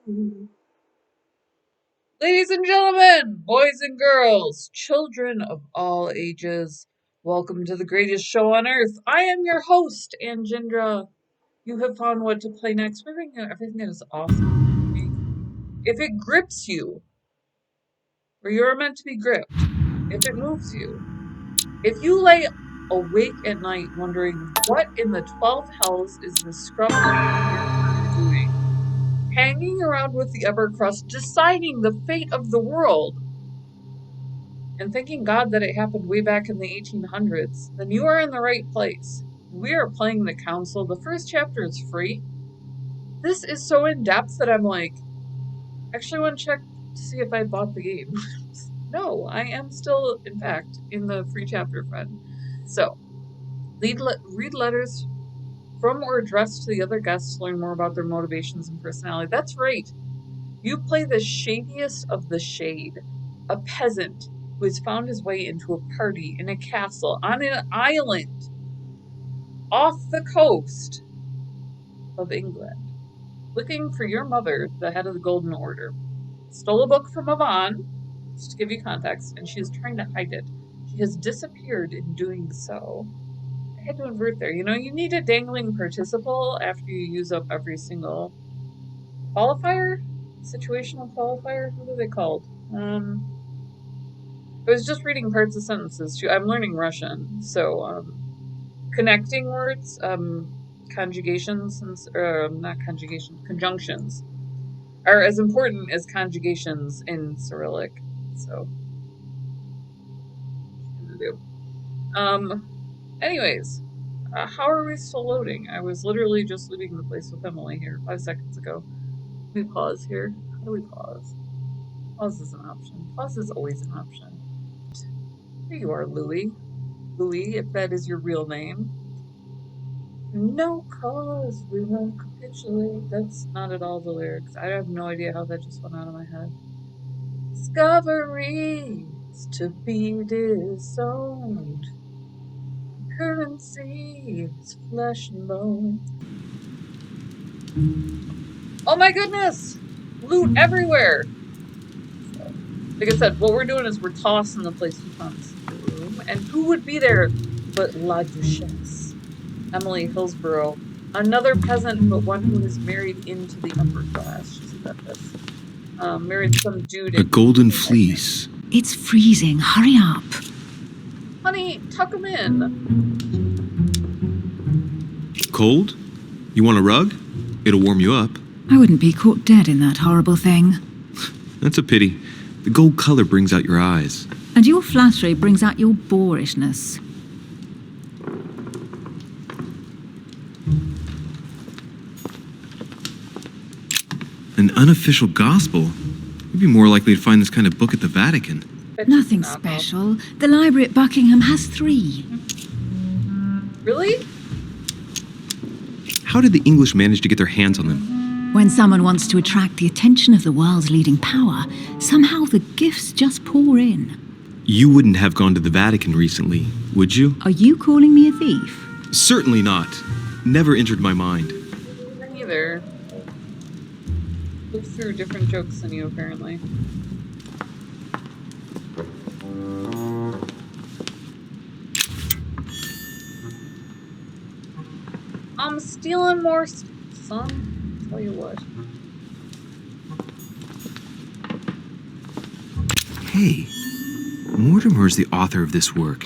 Ladies and gentlemen, boys and girls, children of all ages, welcome to the greatest show on earth. I am your host, Anjindra. You have found what to play next. We're bringing everything that is awesome. If it grips you, or you're meant to be gripped, if it moves you, if you lay awake at night wondering what in the 12th hells is this scrub doing, hanging around with the upper crust, deciding the fate of the world, and thanking God that it happened way back in the 1800s, then you are in the right place. We are playing the Council. The first chapter is free. This is so in depth that I'm like, actually want to check to see if I bought the game. No, I am still, in fact, in the free chapter, friend. So, read letters from or addressed to the other guests to learn more about their motivations and personality. That's right. You play the shadiest of the shade, a peasant who has found his way into a party in a castle on an island off the coast of England, looking for your mother, the head of the Golden Order. Stole a book from Yvonne, just to give you context, and she is trying to hide it. She has disappeared in doing so. I had to invert there. You know, you need a dangling participle after you use up every single qualifier? Situational qualifier? What are they called? I was just reading parts of sentences too. I'm learning Russian, so connecting words, conjugations, not conjugation, conjunctions are as important as conjugations in Cyrillic. So, anyways, how are we still loading? I was literally just leaving the place with Emily here 5 seconds ago. Let me pause here. How do we pause? Pause is an option. Pause is always an option. Here you are, Louis. Louis, if that is your real name. No cause, we won't capitulate. That's not at all the lyrics. I have no idea how that just went out of my head. Discoveries to be disowned. Currency is flesh and bone. Oh my goodness! Loot everywhere! So, like I said, what we're doing is we're tossing the place we found the room. And who would be there but La Duchesse, Emily Hillsborough, another peasant, but one who is married into the upper class. She's a duchess. Married some dude. A golden fleece. It's freezing. Hurry up. Honey, tuck him in. Cold? You want a rug? It'll warm you up. I wouldn't be caught dead in that horrible thing. That's a pity. The gold color brings out your eyes. And your flattery brings out your boorishness. An unofficial gospel? You'd be more likely to find this kind of book at the Vatican. Nothing special. The library at Buckingham has 3. Really? How did the English manage to get their hands on them? When someone wants to attract the attention of the world's leading power, somehow the gifts just pour in. You wouldn't have gone to the Vatican recently, would you? Are you calling me a thief? Certainly not. Never entered my mind. Me neither. Looked through different jokes than you, apparently. I'm stealing more, son. Tell you what. Hey, Mortimer's the author of this work.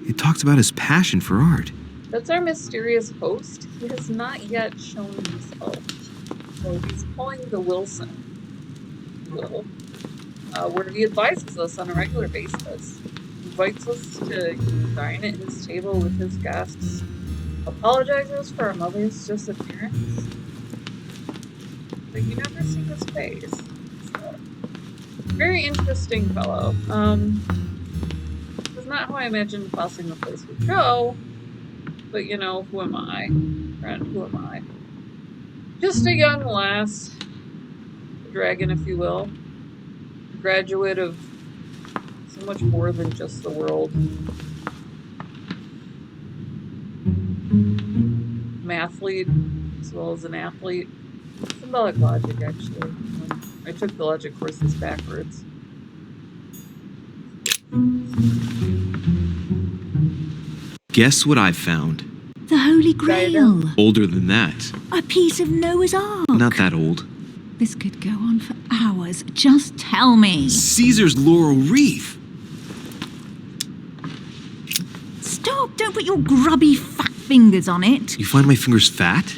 It talks about his passion for art. That's our mysterious host. He has not yet shown himself. So he's pulling the Wilson. Where he advises us on a regular basis. Invites us to dine at his table with his guests. Apologizes for our mother's disappearance. But you never see his face. So, very interesting fellow. That's not how I imagined tossing the place would go. But you know, who am I? Friend, who am I? Just a young lass. A dragon, if you will. A graduate of so much more than just the world. Mathlete, as well as an athlete. Symbolic logic, actually. I took the logic courses backwards. Guess what I found? The Holy Grail. Older than that. A piece of Noah's Ark. Not that old. This could go on for hours. Just tell me. Caesar's laurel wreath. Stop! Don't put your grubby fat fingers on it. You find my fingers fat?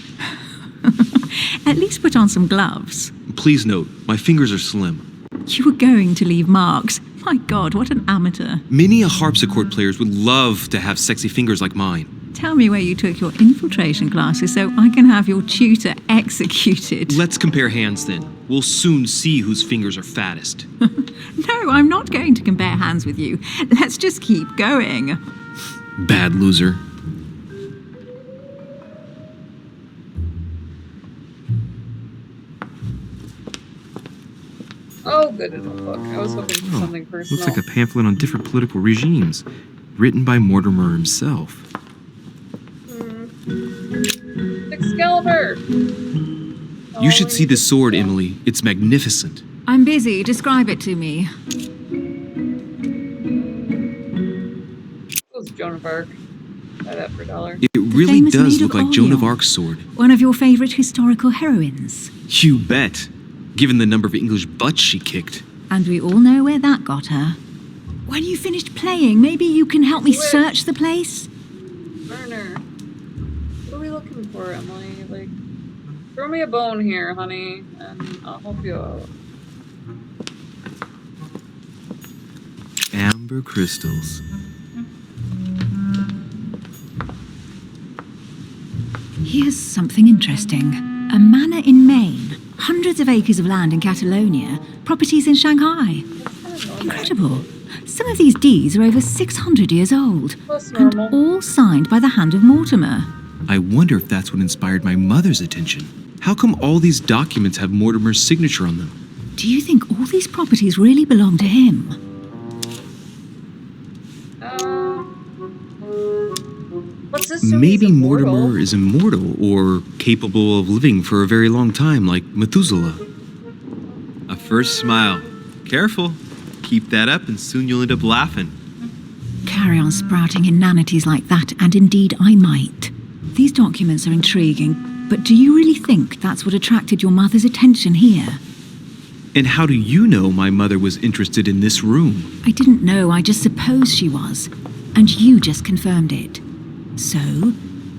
At least put on some gloves. Please note, my fingers are slim. You were going to leave marks. My God, what an amateur. Many a harpsichord players would love to have sexy fingers like mine. Tell me where you took your infiltration classes so I can have your tutor executed. Let's compare hands then. We'll soon see whose fingers are fattest. No, I'm not going to compare hands with you. Let's just keep going. Bad loser. Oh, good in a book. I was hoping for something personal. Looks like a pamphlet on different political regimes, written by Mortimer himself. Excalibur! You should see this sword, Emily. It's magnificent. I'm busy. Describe it to me. It was Joan of Arc. Buy that for $1. It really famous does Maid look of like Joan of Orleans. Arc's sword. One of your favorite historical heroines. You bet. Given the number of English butts she kicked. And we all know where that got her. When you finished playing, maybe you can help me search the place? Burner. What are we looking for, Emily? Like, throw me a bone here, honey, and I'll help you out. Amber crystals. Here's something interesting. A manor in Maine, hundreds of acres of land in Catalonia, properties in Shanghai. Incredible. Some of these deeds are over 600 years old. Plus And normal. all signed by the hand of Mortimer. I wonder if that's what inspired my mother's attention. How come all these documents have Mortimer's signature on them? Do you think all these properties really belong to him? Let's assume Maybe he's immortal. Mortimer is immortal or capable of living for a very long time, like Methuselah. A first smile. Careful. Keep that up and soon you'll end up laughing. Carry on sprouting inanities like that, and indeed I might. These documents are intriguing, but do you really think that's what attracted your mother's attention here? And how do you know my mother was interested in this room? I didn't know, I just supposed she was. And you just confirmed it. So,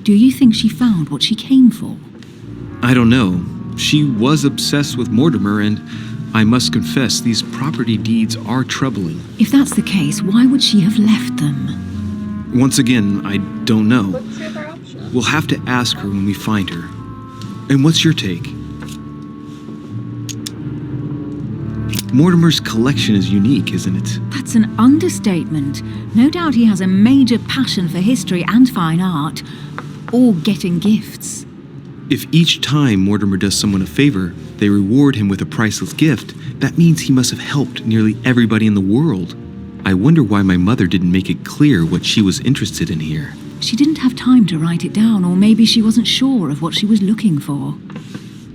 do you think she found what she came for? I don't know. She was obsessed with Mortimer, and I must confess these property deeds are troubling. If that's the case, why would she have left them? Once again, I don't know. What's the other option? We'll have to ask her when we find her. And what's your take? Mortimer's collection is unique, isn't it? That's an understatement. No doubt he has a major passion for history and fine art, or getting gifts. If each time Mortimer does someone a favor, they reward him with a priceless gift, that means he must have helped nearly everybody in the world. I wonder why my mother didn't make it clear what she was interested in here. She didn't have time to write it down, or maybe she wasn't sure of what she was looking for.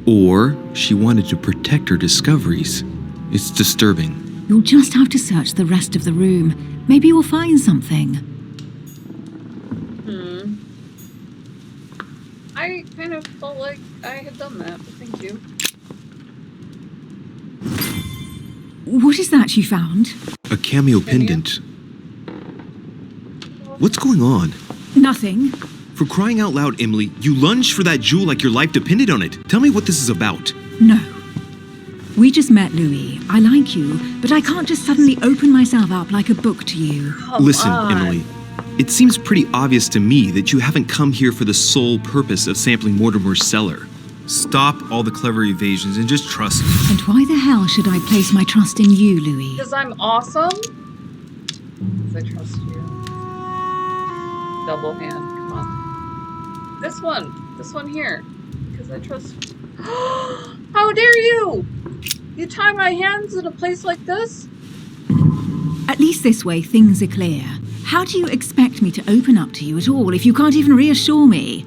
Or she wanted to protect her discoveries. It's disturbing. You'll just have to search the rest of the room. Maybe you'll find something. I kind of felt like I had done that, but thank you. What is that you found? A cameo pendant. What's going on? Nothing. For crying out loud, Emily, you lunged for that jewel like your life depended on it. Tell me what this is about. No. We just met, Louis. I like you, but I can't just suddenly open myself up like a book to you. Listen, Emily. It seems pretty obvious to me that you haven't come here for the sole purpose of sampling Mortimer's cellar. Stop all the clever evasions and just trust me. And why the hell should I place my trust in you, Louis? Because I'm awesome? Because I trust you. Double hand, come on. This one here. Because I trust you. How dare you! You tie my hands in a place like this? At least this way, things are clear. How do you expect me to open up to you at all if you can't even reassure me?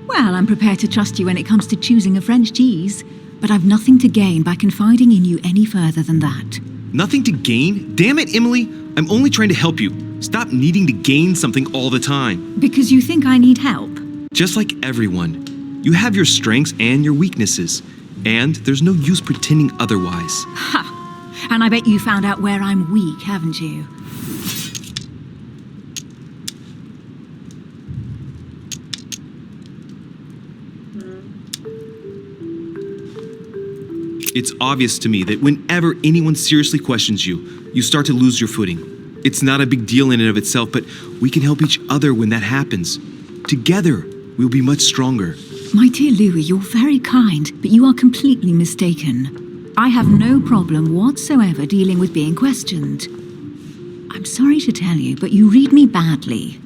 Well, I'm prepared to trust you when it comes to choosing a French cheese, but I've nothing to gain by confiding in you any further than that. Nothing to gain? Damn it, Emily! I'm only trying to help you. Stop needing to gain something all the time. Because you think I need help? Just like everyone. You have your strengths and your weaknesses, and there's no use pretending otherwise. Ha! And I bet you found out where I'm weak, haven't you? It's obvious to me that whenever anyone seriously questions you, you start to lose your footing. It's not a big deal in and of itself, but we can help each other when that happens. Together, we'll be much stronger. My dear Louis, you're very kind, but you are completely mistaken. I have no problem whatsoever dealing with being questioned. I'm sorry to tell you, but you read me badly.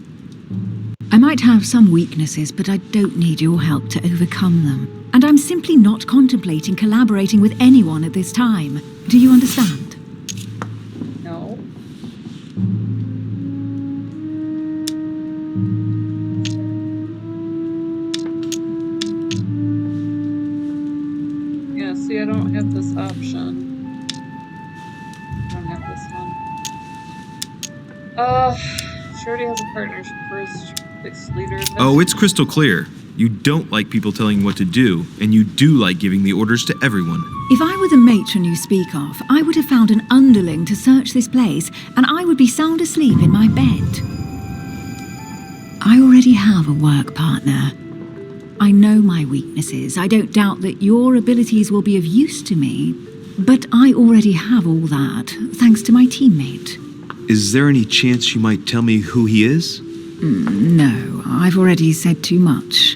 I might have some weaknesses, but I don't need your help to overcome them. And I'm simply not contemplating collaborating with anyone at this time. Do you understand? No. Yeah, see, I don't have this option. I don't have this one. She already has a partnership for his leader. Oh, it's crystal clear. You don't like people telling you what to do, and you do like giving the orders to everyone. If I were the matron you speak of, I would have found an underling to search this place, and I would be sound asleep in my bed. I already have a work partner. I know my weaknesses. I don't doubt that your abilities will be of use to me, but I already have all that, thanks to my teammate. Is there any chance you might tell me who he is? No, I've already said too much.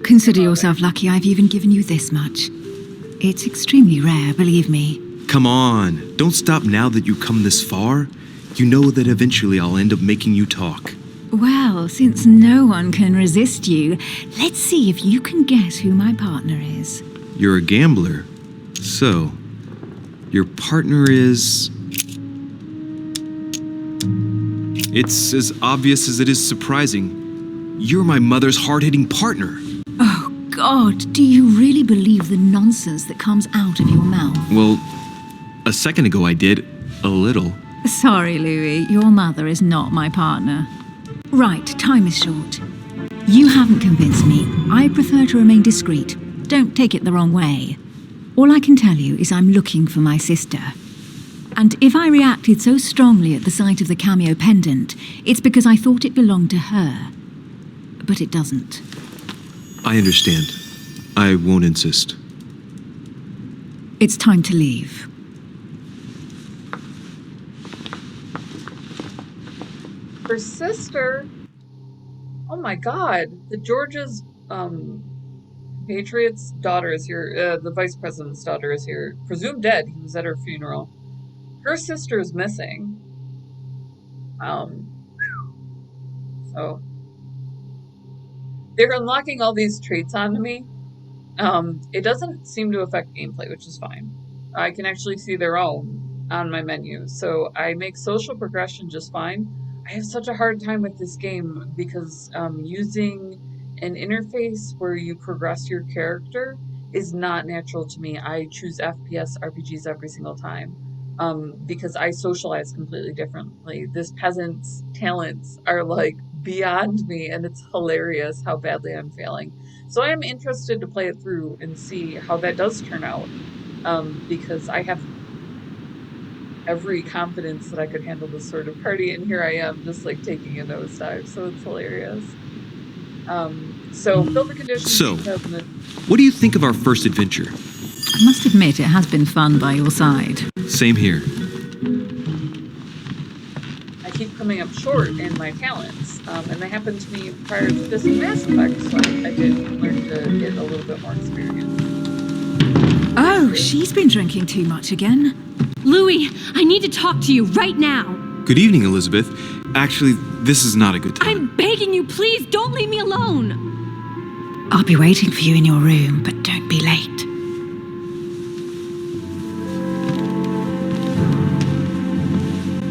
Consider yourself lucky I've even given you this much. It's extremely rare, believe me. Come on, don't stop now that you've come this far. You know that eventually I'll end up making you talk. Well, since no one can resist you, let's see if you can guess who my partner is. You're a gambler. So, your partner is... It's as obvious as it is surprising. You're my mother's hard-hitting partner. Oh, God, do you really believe the nonsense that comes out of your mouth? Well, a second ago I did. A little. Sorry, Louis, your mother is not my partner. Right, time is short. You haven't convinced me. I prefer to remain discreet. Don't take it the wrong way. All I can tell you is I'm looking for my sister. And if I reacted so strongly at the sight of the cameo pendant, it's because I thought it belonged to her. But it doesn't. I understand. I won't insist. It's time to leave. Her sister? Oh my god. The Georgia's Patriot's daughter is here. The vice president's daughter is here. Presumed dead. He was at her funeral. Her sister is missing. So they're unlocking all these traits onto me. It doesn't seem to affect gameplay, which is fine. I can actually see their own on my menu, so I make social progression just fine. I have such a hard time with this game because using an interface where you progress your character is not natural to me. I choose FPS RPGs every single time because I socialize completely differently. This peasant's talents are like beyond me, and it's hilarious how badly I'm failing. So I am interested to play it through and see how that does turn out because I have every confidence that I could handle this sort of party, and here I am just like taking a nosedive, so it's hilarious. So fill the conditions. So, what do you think of our first adventure? I must admit it has been fun by your side. Same here. I keep coming up short in my talents, and they happened to me prior to this in Mass Effect, so I did learn to get a little bit more experience. Oh, she's been drinking too much again. Louis, I need to talk to you right now. Good evening, Elizabeth. Actually, this is not a good time. I'm begging you, please don't leave me alone. I'll be waiting for you in your room, but don't be late.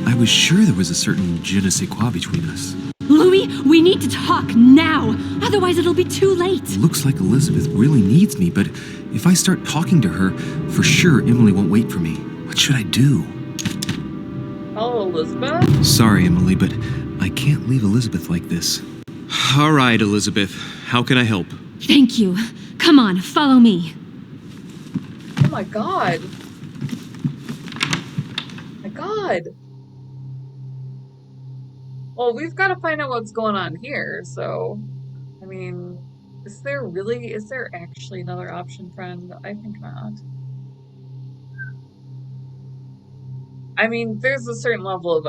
I was sure there was a certain je ne sais quoi between us. Louis, Louis, we need to talk now. Otherwise, it'll be too late. Looks like Elizabeth really needs me, but if I start talking to her, for sure Emily won't wait for me. What should I do? Hello, Elizabeth? Sorry, Emily, but I can't leave Elizabeth like this. All right, Elizabeth. How can I help? Thank you. Come on, follow me. Oh my god. My god. Well, we've got to find out what's going on here, so... I mean, is there actually another option, friend? I think not. I mean, there's a certain level of,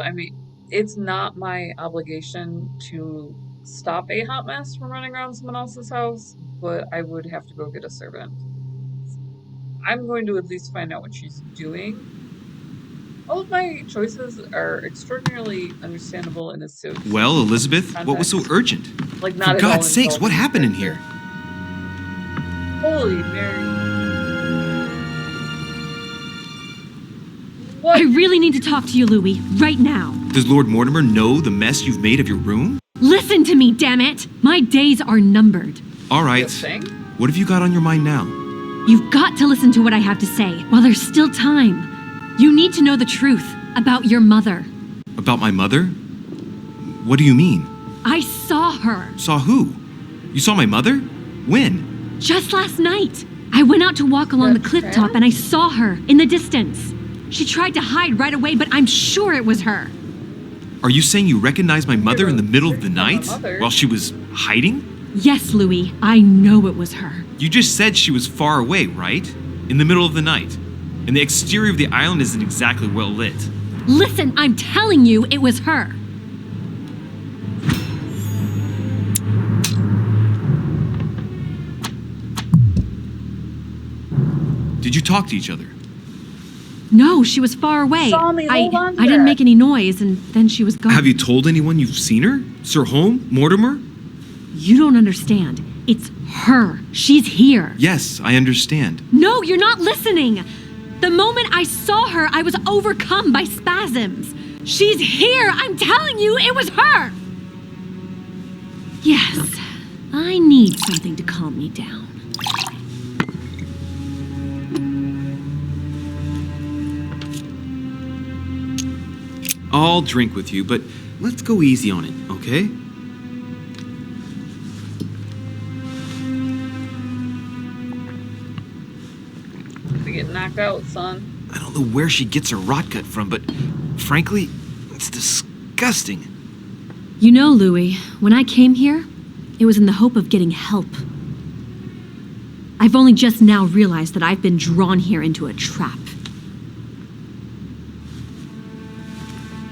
it's not my obligation to stop a hot mess from running around someone else's house, but I would have to go get a servant. I'm going to at least find out what she's doing. All of my choices are extraordinarily understandable in a Well, Elizabeth, what was so urgent? Like, not For at all God's sakes, what insulting happened in character. here? Holy Mary. What? I really need to talk to you, Louis, right now. Does Lord Mortimer know the mess you've made of your room? Listen to me, damn it! My days are numbered. All right. Good thing? What have you got on your mind now? You've got to listen to what I have to say while there's still time. You need to know the truth about your mother. About my mother? What do you mean? I saw her Saw who? You saw my mother? When? just last night. I went out to walk along the cliff top and I saw her in the distance. She tried to hide right away, but I'm sure it was her. Are you saying you recognized my mother in the middle of the night? mother. While she was hiding? Yes, Louis, I know it was her. You just said she was far away, right? In the middle of the night. And the exterior of the island isn't exactly well lit. Listen, I'm telling you it was her. Did you talk to each other? No, she was far away. Saw me, hold on to I didn't that. make any noise, and then she was gone. Have you told anyone you've seen her? Sir Holmes? Mortimer? You don't understand. It's her. She's here. Yes, I understand. No, you're not listening. The moment I saw her, I was overcome by spasms. She's here. I'm telling you, it was her. Yes, I need something to calm me down. I'll drink with you, but let's go easy on it, okay? To get knocked out, son. I don't know where she gets her rot gut from, but frankly, it's disgusting. You know, Louis, when I came here, it was in the hope of getting help. I've only just now realized that I've been drawn here into a trap.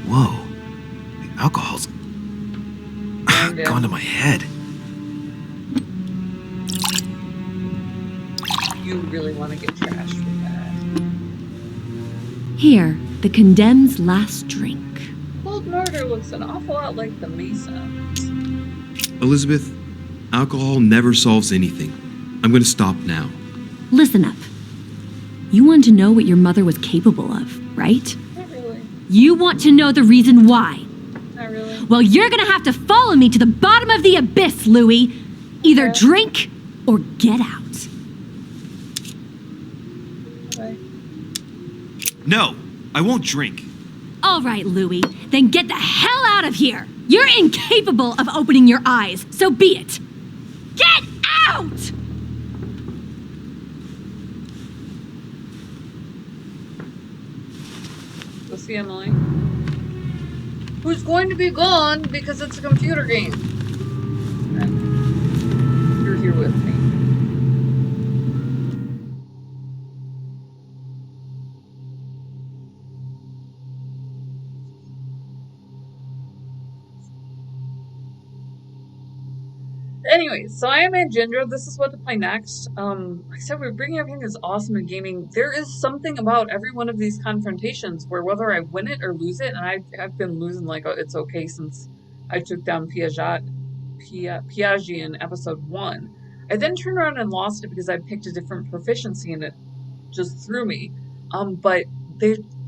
Whoa. The alcohol's gone to my head. You really want to get trashed with that. Here, the condemned's last drink. Cold Mortar looks an awful lot like the Masons. Elizabeth, alcohol never solves anything. I'm gonna stop now. Listen up. You want to know what your mother was capable of, right? Not really. You want to know the reason why. Not really. Well, you're gonna have to follow me to the bottom of the abyss, Louis. Either Okay. drink or get out. Okay. No, I won't drink. All right, Louis, then get the hell out of here. You're incapable of opening your eyes, so be it. Get out! Go see Emily. Who's going to be gone because it's a computer game. And you're here with me. Anyway, so I am Angindra. This is what to play next. Like I said, we're bringing everything that's awesome in gaming. There is something about every one of these confrontations where whether I win it or lose it, and I've been losing like it's okay since I took down Piaget in episode 1. I then turned around and lost it because I picked a different proficiency and it just threw me. But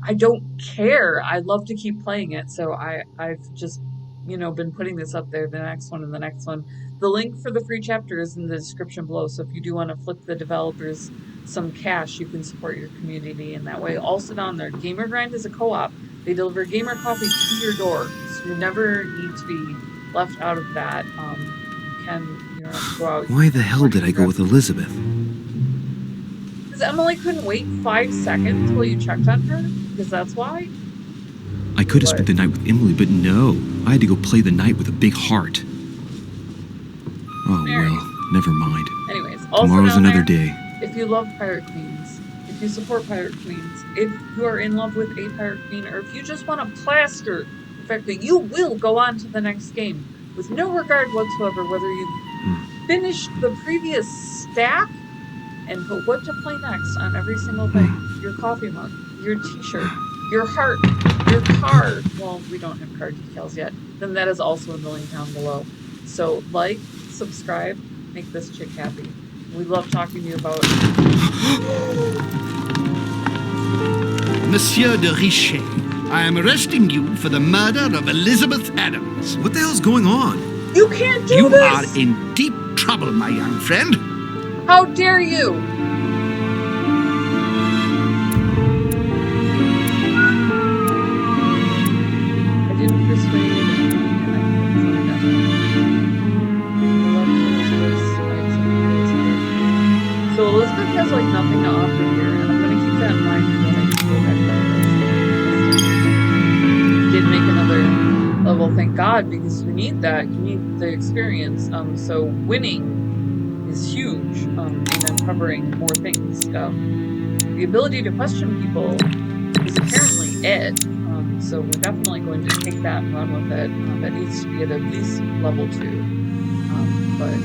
I don't care. I love to keep playing it, so I've just been putting this up there, the next one and the next one. The link for the free chapter is in the description below. So if you do want to flip the developers some cash, you can support your community in that way. Also down there, Gamer Grind is a co-op. They deliver gamer coffee to your door, so you never need to be left out of that. You don't have to go out. Why the hell did I go with Elizabeth? Because Emily couldn't wait 5 seconds while you checked on her? Because that's why? I could have spent the night with Emily, but no. I had to go play the night with a big heart. Oh, Mary. well, never mind. Anyways, also Tomorrow's down another there, day. if you love Pirate Queens, if you support Pirate Queens, if you are in love with a Pirate Queen, or if you just want to plaster the fact that you will go on to the next game with no regard whatsoever whether you've finished the previous stack and put what to play next on every single thing, your coffee mug, your t-shirt, your heart, your card, well, we don't have card decals yet, then that is also in the link down below. So like, subscribe, make this chick happy. We love talking to you about Monsieur de Richet, I am arresting you for the murder of Elizabeth Adams. What the hell's going on? You can't do You this! are in deep trouble, my young friend. How dare you! I didn't persuade and I couldn't find out. So Elizabeth has like nothing to offer here, and I'm gonna keep that in mind when I go back to did make another level, thank God, because you need that. You need the experience. So winning is huge in uncovering more things. The ability to question people is apparently it. So we're definitely going to take that and run with it. That needs to be at least level 2. But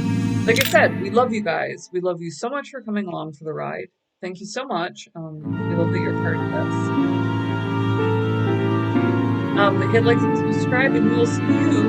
like I said, we love you guys. We love you so much for coming along for the ride. Thank you so much. We love that you're part of this. Hit like and subscribe, and we will see you